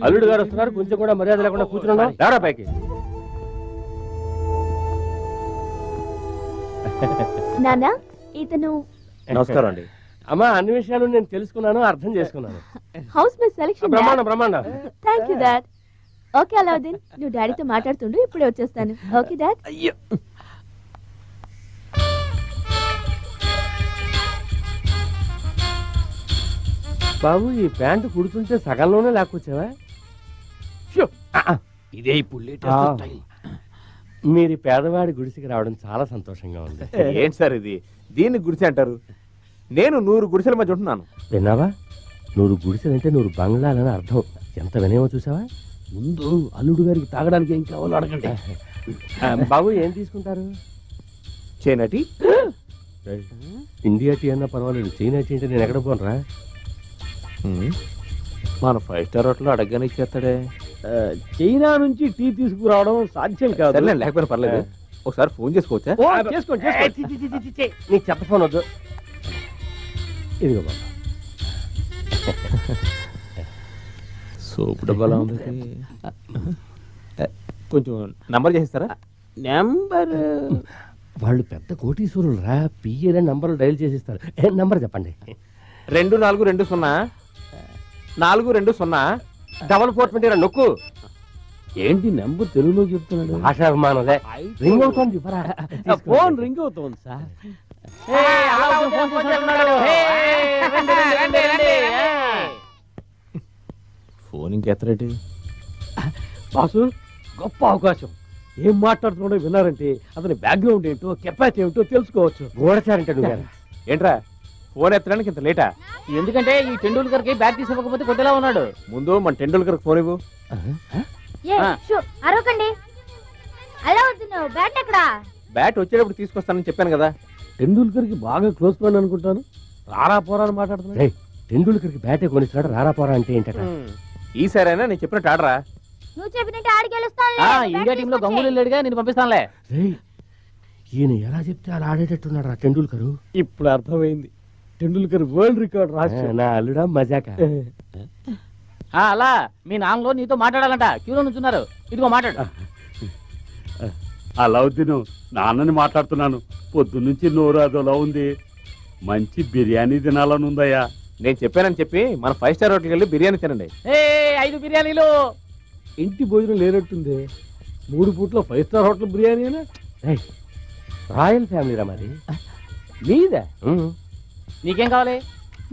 అల్లుడు గారు వస్తున్నారు, కొంచెం కూడా మర్యాద లేకుండా కూర్చున్నాను. రారా పైకి. నానా ఇతను. నమస్కారం అండి. అమ్మా, అన్ని విషయాలు నేను తెలుసుకున్నాను, అర్థం చేసుకున్నాను. హౌస్ మేట్ సెలక్షన్ బ్రహ్మాండం. Thank you dad. Okay Alauddin, నువ్వు డాడీతో మాట్లాడుతుండు, ఇప్పుడే వచ్చేస్తాను. Okay dad. బాబు, ఈ ప్యాంటు కుడుతుంటే సగంలోనే లాక్కొచ్చావా? ఇదే ఇప్పుడు మీరు పేదవాడి గుడిసికి రావడం చాలా సంతోషంగా ఉంది. ఏంటి సార్ ఇది? దీన్ని గుడిసె అంటారు? నేను 100 గుడిసెల మధ్య ఉంటున్నాను. విన్నావా? 100 గుడిసెలంటే 100 బంగ్లాలని అర్థం. ఎంత వినేమో చూసావా? ముందు అల్లుడు గారికి తాగడానికి ఏం కావాలో అడగండి. బాబు, ఏం తీసుకుంటారు? చేనటి ఇండియా టీ అన్నా పర్వాలేదు, చైనా టీ అంటే నేను ఎక్కడ పోనరా? మన 5 స్టార్ హోటల్ అడగగానే ఇచ్చేస్తాడే. చైనా నుంచి టీ తీసుకురావడం సాధ్యం కాదు. లేకపోయినా పర్లేదు, ఒకసారి ఫోన్ చేసుకోవచ్చా? చేసుకోండి. నీకు చెత్త ఫోన్ వద్దు. ఇదిగో బాబా. సోపు డబ్బాలా ఉంది. కొంచెం నంబర్ చేస్తారా? నెంబర్ వాళ్ళు పెద్ద కోటీశ్వరులు రా, పిఏ నంబర్లు డైల్ చేసిస్తారు. నంబర్ చెప్పండి. 2420 420 420 నొక్కు. ఏంటి నెంబర్ తెలుగులో చెప్తున్నాడు? భాషాభిమానులే. రింగ్ అవుతోంది. ఫోన్ రింగ్ అవుతోంది సార్. ఫోన్ ఇంకెత్తరేటి? బాసు, గొప్ప అవకాశం. ఏం మాట్లాడుతున్నాడో విన్నారంటే అతని బ్యాక్గ్రౌండ్ ఏంటో, కెపాసిటీ ఏమిటో తెలుసుకోవచ్చు. గోడచారంటే నువ్వు ఏంట్రా ఫోన్ ఎత్తడానికి ఇంత లేటా? ఎందుకంటే ఈ టెండూల్కర్ కి బ్యాట్ తీసుకోకపోతే కొట్టేలా ఉన్నాడు. ముందు మన టెండూల్కర్ ఫోన్ ఇవ్వు. అరవకండి. అలావుద్దీన్, బ్యాట్ ఎక్కడా? బ్యాట్ వచ్చేటప్పుడు తీసుకొస్తానని చెప్పాను కదా. టెండూల్కర్ కి బాగా క్లోజ్ ఫ్రెండ్ అనుకుంటాను. రారా పోరా అని మాట్లాడుతున్నాడు. టెండూల్కర్ కి బ్యాటే కొనిస్తున్నాడు. రారా పోరా అంటే ఏంటట? ఈసారైనా నేను చెప్పినట్టు ఆడరా. నువ్వు చెప్పినట్టు ఆడి గెలుస్తాను. ఇండియా టీమ్ లో గంగూలీ లేడుగా, నేను పంపిస్తానులే. ఈయన ఎలా చెప్తే అలా ఆడేటట్టున్నాడు రా టెండూల్కర్. ఇప్పుడు అర్థమైంది. టెండూల్కర్ వరల్డ్ రికార్డ్ రాసి. నా అల్లుడా మజాక. అలా మీ నాన్నలో నీతో మాట్లాడాలంట. క్యూలో నుంచున్నారు. ఇదిగో మాట్లాడు. అలావుద్దీను, నాన్నని మాట్లాడుతున్నాను. పొద్దున్నుంచి నోరాదోలా ఉంది. మంచి బిర్యానీ తినాలని ఉందయ్యా. నేను చెప్పానని చెప్పి మన 5 స్టార్ హోటల్కి వెళ్ళి బిర్యానీ తినండి. 5 బిర్యానీలు. ఇంటి భోజనం లేనట్టుంది. 3 పూట్ల 5 star hotel biryani. Royal family రా మరి. మీదే? నీకేం కావాలి?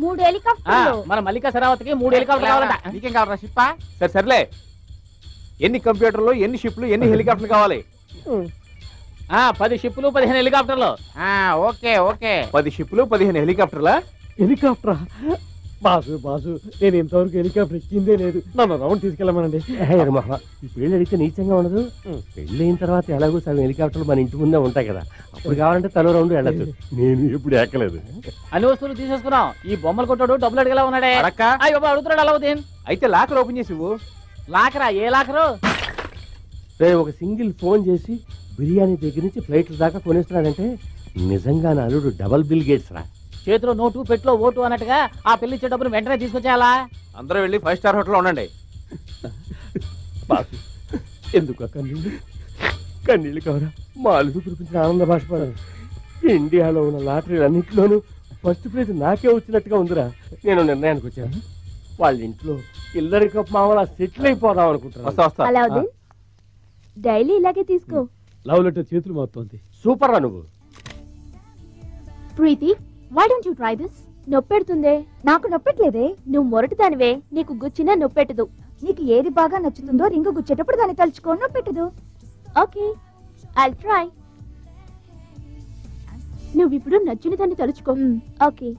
3 హెలికాప్టర్లు. మన మల్లికా సరావతికి 3 హెలికాప్టర్లు కావాలంట. నీకేం కావాలరా షిప్పా? సర్లే, ఎన్ని కంప్యూటర్లు, ఎన్ని షిప్లు, ఎన్ని హెలికాప్టర్లు కావాలి? 10 షిప్పులు 15 హెలికాప్టర్లు. ఓకే 10 షిప్లు 15 హెలికాప్టర్లా? హెలికాప్టరా? బాసు, నేను ఇంతవరకు హెలికాప్టర్ ఎక్కిందే లేదు. నన్ను రౌండ్ తీసుకెళ్ళమనండి. ఈ పెళ్లి అడిగితే నీచంగా ఉండదు. పెళ్లి అయిన తర్వాత ఎలాగో సగం హెలికాప్టర్లు మన ఇంటి ముందే ఉంటాయి కదా, అప్పుడు కావాలంటే తలో రౌండ్ వెళ్ళదు. నేను ఇప్పుడు ఎక్కలేదు. అన్ని వస్తువులు తీసేసుకున్నాం. ఈ బొమ్మలు కొట్టాడు డబ్బులు అడిగేలా ఉన్నాడే. అడుగుతున్నాడు అలావుద్దీన్. అయితే లాకర్ ఓపెన్ చేసి ఇవ్వు. లాకరా? ఏ లాకరు? ఒక సింగిల్ ఫోన్ చేసి బిర్యానీ దగ్గర నుంచి ఫ్లైట్ల దాకా కొనిస్తున్నాడంటే నిజంగా నా అల్లుడు డబల్ బిల్ గేట్స్ రా. చేతిలో నోటు, పెట్లో ఓటు అన్నట్టుగా ఆ పెళ్లి ఇచ్చే డబ్బులు వెంటనే తీసుకొచ్చేయాలా? అందరూ వెళ్ళి 5 స్టార్ హోటల్లో ఉండండి. బాసు, ఎందుకు కన్నీళ్ళు కవరా? మా అల్లుడు కురిపించిన ఆనంద బాష్పాలు. ఇండియాలో ఉన్న లాటరీలు అన్నింటిలోనూ ఫస్ట్ ప్రైజ్ నాకే వచ్చినట్టుగా ఉందిరా. నేను నిర్ణయానికి వచ్చాను, వాళ్ళ ఇంట్లో ఇల్లరిక మామూలు సెటిల్ అయిపోదాం అనుకుంటున్నాను. డైలీ ఇలాగే తీసుకో. లవ్ లెటర్ చేతులు మారుతోంది. సూపర్ రా నువ్వు. ప్రీతి, why don't you try this? నొప్పెడుతుందే. నాకు నొప్పెట్లేదే. నువ్వు మొరటిదానివే, నీకు గుచ్చినా నొప్పెట్టదు. నీకు ఏది బాగా నచ్చుతుందో రింగు గుచ్చేటప్పుడు దాన్ని తలుచుకో, నొప్పెట్టదు. Okay, I'll try. నువ్వు ఇప్పుడు నచ్చిన దాన్ని తలుచుకో. ఓకే.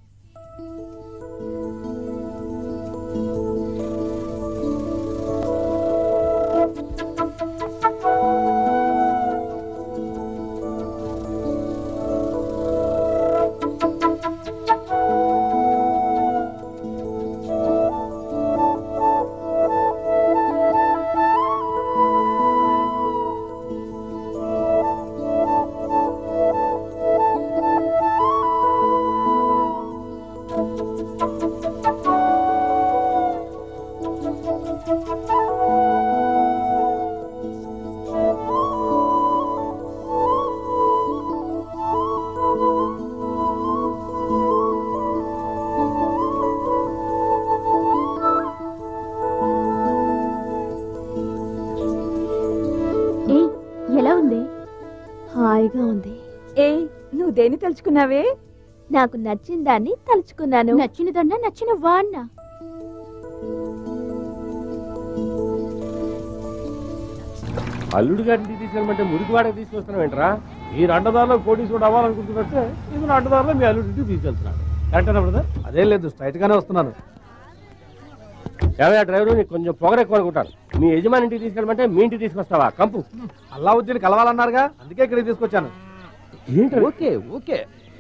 దేని తలుచుకున్నావే? నాకు నచ్చిన దాన్ని తలుచుకున్నాను. నచ్చినదన్నా నచ్చిన వాన్నా? అల్లుడు గారిని తీసుకెళ్ళమంటే మురికివాడకి తీసుకొస్తున్నావు ఏంట్రా? మీరు అండదారిలో కోటీశ్వరుడు అవ్వాలనుకుంటున్నట్టే ఇది అండదారిలో మీ అల్లుడింటికి తీసుకెళ్తున్నాడు. కరెక్టేనా బ్రదర్? అదేం లేదు, స్ట్రైట్ గానే వస్తున్నాను. ఏవయ్యా డ్రైవరు, నీకు కొంచెం పొగరెక్కువ అనుకుంటాను. మీ యజమాని ఇంటికి తీసుకెళ్ళమంటే మీ ఇంటికి తీసుకొస్తావా? కంపు. అల్లావుద్దీన్ కలవాలన్నారుగా, అందుకే ఇక్కడికి తీసుకొచ్చాను. ఏంటి? ఓకే ఓకే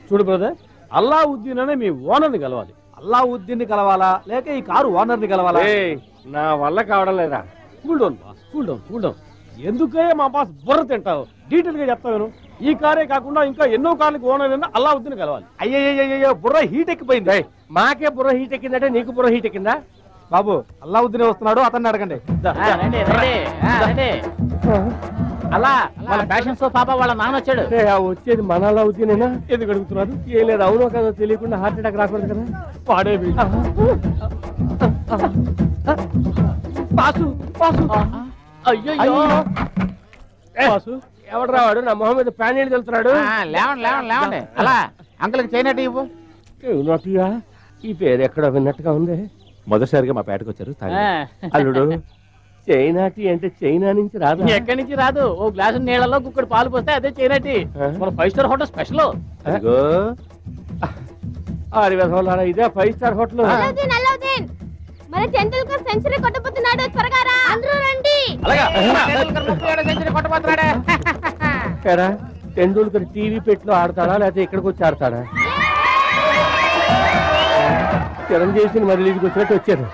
చూడు బ్రదర్, అల్లావుద్దీన్ అనే మీ ఓనర్ని కలవాలి. అల్లావుద్దీన్ ని కలవాలా లేక ఈ కారు ఓనర్ ని కలవాలా? నా వల్ల కావడం లేదా? Cool down boss, cool down cool down. ఎందుకయ్యా మా బాస్ బుర్ర తింటావు? డీటెయిల్ గా చెప్తాను. ఈ కారే కాకుండా ఇంకా ఎన్నో కార్లకు ఓనర్ అయినా అల్లావుద్దీన్ కలవాలి. అయ్యయ్యో, బుర్ర హీట్ ఎక్కిపోయింది. మాకే బుర్ర హీట్ ఎక్కిందంటే నీకు బుర్ర హీట్ ఎక్కిందా? బాబు, అల్లావుద్దీన్ వస్తున్నాడు, అతన్ని అడగండి. అలా వాళ్ళ ఫ్యాషన్ షో పాప వాళ్ళ నాన్న వచ్చాడు. వచ్చేది మన అల్లావుద్దీనేనా? ఎందుకు అడుగుతున్నారు? ఏం లేదు, అవునో కదా తెలియకుండా హార్ట్ అటాక్ రాకూడదు కదా. పాడే బాసు బాసు అయ్యో బాసు ఎవడు రావాడు? నా మొహం మీద ప్యాన్ నీళ్ళు తెలుతున్నాడు. లేవండి అలా అంకుల్కి చేయనట్టు ఇవ్వు. నటుగా ఈ పేరు ఎక్కడ విన్నట్టుగా ఉంది. మొదటిసారిగా మా పేటకు వచ్చారు. అల్లుడు, చైనాటి అంటే చైనా నుంచి రాదు. ఎక్కడి నుంచి రాదు. ఓ గ్లాసు నీళ్ళలో కుక్కడు పాలు పోస్తే అదే చేయనట్టు. మన 5 స్టార్ హోటల్ స్పెషల్. ఇదే 5 స్టార్ హోటల్. మన టెండూల్కర్ సెంచరీ కొట్టబోతున్నాడు, త్వరగా రా. అందరూ రండి. సెంచరీ కొట్టబోతున్నాడే. టెండూల్కర్ టీవీ పెట్లో ఆడతాడా లేకపోతే ఇక్కడికి వచ్చి ఆడతాడా? చిరంజీవి మరి లీజుకి వచ్చినట్టు వచ్చారు.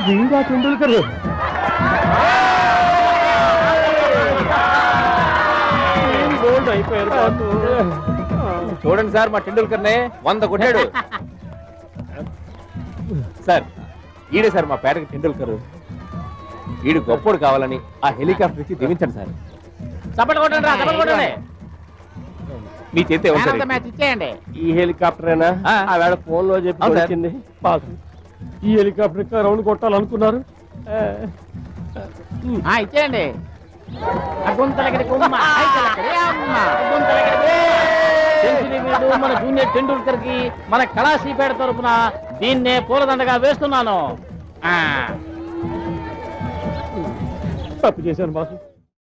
వీడా టెండూల్కర్? చూడండి సార్, మా టెండూల్కర్ నే 100 కొట్టాడు. సార్, ఈడే సార్ మా పేటకి టెండూల్కర్. ఈడు గొప్పోడు కావాలని ఆ హెలికాప్టర్ ఇచ్చి దివించండి సార్. చప్పట్లు కొట్టండి రా, చప్పట్లు కొట్టండి. మీ చేతి మ్యాచ్ ఇచ్చేయండి. ఈ హెలికాప్టరేనా? ఆవేళ ఫోన్ లో చెప్పి వచ్చింది. బాసు, ఈ హెలికాప్టర్ రౌండ్ కొట్టాలనుకున్నారు. ఇచ్చేయండి. మన జూనియర్ టెండూల్కర్ కి మన కళాశ్రీపేట తరపున దీన్నే పూలదండగా వేస్తున్నాను. తప్పు చేశాను బాసు.